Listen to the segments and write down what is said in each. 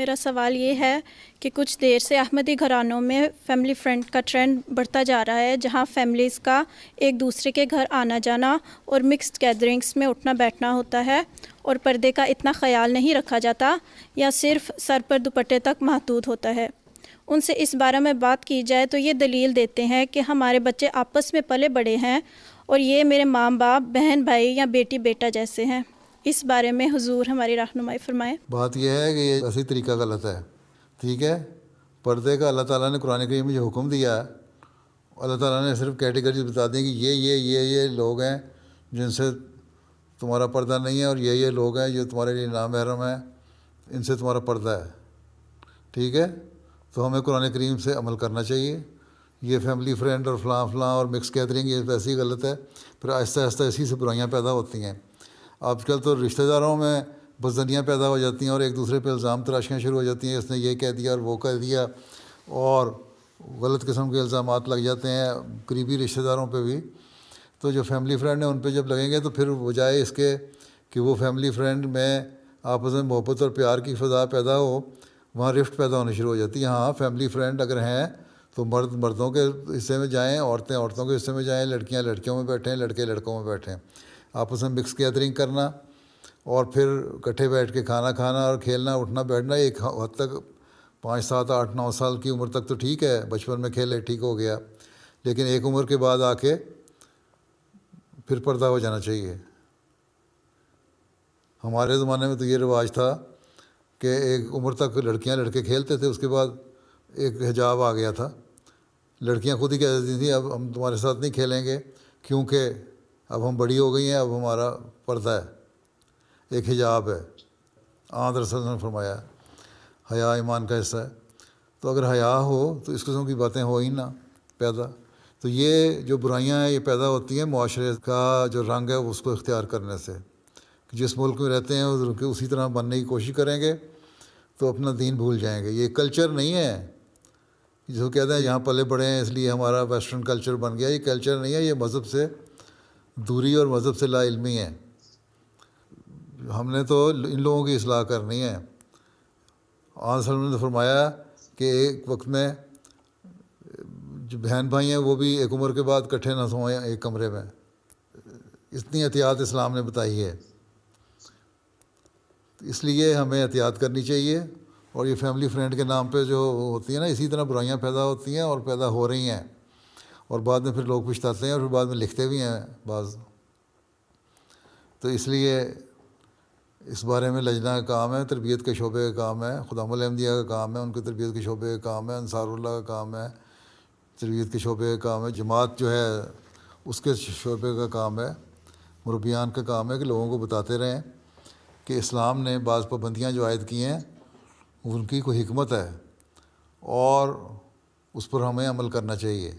میرا سوال یہ ہے کہ کچھ دیر سے احمدی گھرانوں میں فیملی فرینڈ کا ٹرینڈ بڑھتا جا رہا ہے، جہاں فیملیز کا ایک دوسرے کے گھر آنا جانا اور مکسڈ گیدرنگس میں اٹھنا بیٹھنا ہوتا ہے، اور پردے کا اتنا خیال نہیں رکھا جاتا یا صرف سر پر دوپٹے تک محدود ہوتا ہے۔ ان سے اس بارے میں بات کی جائے تو یہ دلیل دیتے ہیں کہ ہمارے بچے آپس میں پلے بڑے ہیں اور یہ میرے ماں باپ، بہن بھائی یا بیٹی بیٹا جیسے ہیں۔ اس بارے میں حضور ہماری رہنمائی فرمائیں۔ بات یہ ہے کہ یہ ایسی طریقہ غلط ہے، ٹھیک ہے۔ پردے کا اللہ تعالیٰ نے قرآن کریم میں جو حکم دیا ہے، اللہ تعالیٰ نے صرف کیٹیگریز بتا دیں کہ یہ لوگ ہیں جن سے تمہارا پردہ نہیں ہے، اور یہ لوگ ہیں جو تمہارے لیے نامحرم ہیں، ان سے تمہارا پردہ ہے، ٹھیک ہے۔ تو ہمیں قرآن کریم سے عمل کرنا چاہیے۔ یہ فیملی فرینڈ اور فلاں اور مکس گیدرنگ یہ ویسے ہی غلط ہے، پھر آہستہ آہستہ اسی سے برائیاں پیدا ہوتی ہیں۔ آج کل تو رشتہ داروں میں بدزنیاں پیدا ہو جاتی ہیں اور ایک دوسرے پہ الزام تراشیاں شروع ہو جاتی ہیں، اس نے یہ کہہ دیا اور وہ کہہ دیا، اور غلط قسم کے الزامات لگ جاتے ہیں قریبی رشتہ داروں پہ بھی۔ تو جو فیملی فرینڈ ہیں ان پہ جب لگیں گے تو پھر بجائے اس کے کہ وہ فیملی فرینڈ میں آپس میں محبت اور پیار کی فضا پیدا ہو، وہاں رفٹ پیدا ہونی شروع ہو جاتی ہے۔ ہاں، فیملی فرینڈ اگر ہیں تو مرد مردوں کے حصے میں جائیں، عورتیں عورتوں کے حصے میں جائیں، لڑکیاں لڑکیوں میں بیٹھیں، لڑکے لڑکوں میں بیٹھیں۔ آپس میں مکس گیدرنگ کرنا اور پھر اکٹھے بیٹھ کے کھانا کھانا اور کھیلنا اٹھنا بیٹھنا ایک حد تک 5 7 8 9 سال کی عمر تک تو ٹھیک ہے، بچپن میں کھیلے ٹھیک ہو گیا، لیکن ایک عمر کے بعد آ کے پھر پردہ ہو جانا چاہیے۔ ہمارے زمانے میں تو یہ رواج تھا کہ ایک عمر تک لڑکیاں لڑکے کھیلتے تھے، اس کے بعد ایک حجاب آ گیا تھا۔ لڑکیاں خود ہی کہہ دیتی تھیں اب ہم تمہارے ساتھ نہیں کھیلیں گے کیونکہ اب ہم بڑی ہو گئی ہیں، اب ہمارا پردہ ہے، ایک حجاب ہے۔ آن رسول اللہ نے فرمایا حیا ایمان کا حصہ ہے۔ تو اگر حیا ہو تو اس قسم کی باتیں ہو ہی نہ پیدا۔ تو یہ جو برائیاں ہیں یہ پیدا ہوتی ہیں معاشرے کا جو رنگ ہے اس کو اختیار کرنے سے۔ جس ملک میں رہتے ہیں اسی طرح بننے کی کوشش کریں گے تو اپنا دین بھول جائیں گے۔ یہ کلچر نہیں ہے جو کہتے ہیں یہاں پلے بڑے ہیں اس لیے ہمارا ویسٹرن کلچر بن گیا۔ یہ کلچر نہیں ہے، یہ مذہب سے دوری اور مذہب سے لا علمی ہے۔ ہم نے تو ان لوگوں کی اصلاح کرنی ہے۔ آن صلی اللہ علیہ وسلم نے فرمایا کہ ایک وقت میں جو بہن بھائی ہیں وہ بھی ایک عمر کے بعد اکٹھے نہ سوئیں ایک کمرے میں۔ اتنی احتیاط اسلام نے بتائی ہے، اس لیے ہمیں احتیاط کرنی چاہیے۔ اور یہ فیملی فرینڈ کے نام پہ جو ہوتی ہیں نا، اسی طرح برائیاں پیدا ہوتی ہیں اور پیدا ہو رہی ہیں، اور بعد میں پھر لوگ پچھتاتے ہیں اور پھر بعد میں لکھتے بھی ہیں بعض۔ تو اس لیے اس بارے میں لجنہ کا کام ہے، تربیت کے شعبے کا کام ہے، خدام الحمدیہ کا کام ہے، ان کے تربیت کے شعبے کا کام ہے، انصار اللہ کا کام ہے، تربیت کے شعبے کا کام ہے، جماعت جو ہے اس کے شعبے کا کام ہے، مربیان کا کام ہے کہ لوگوں کو بتاتے رہیں کہ اسلام نے بعض پابندیاں جو عائد کی ہیں ان کی کوئی حکمت ہے اور اس پر ہمیں عمل کرنا چاہیے،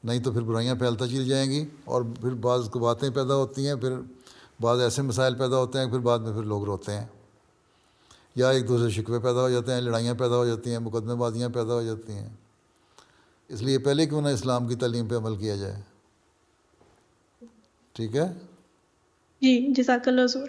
نہیں تو پھر برائیاں پھیلتا چلی جائیں گی اور پھر بعض باتیں پیدا ہوتی ہیں، پھر بعض ایسے مسائل پیدا ہوتے ہیں، پھر بعد میں پھر لوگ روتے ہیں یا ایک دوسرے شکوے پیدا ہو جاتے ہیں، لڑائیاں پیدا ہو جاتی ہیں، مقدمے بازیاں پیدا ہو جاتی ہیں۔ اس لیے پہلے کیوں نہ اسلام کی تعلیم پہ عمل کیا جائے، ٹھیک ہے؟ جی، جزاک اللہ حضور۔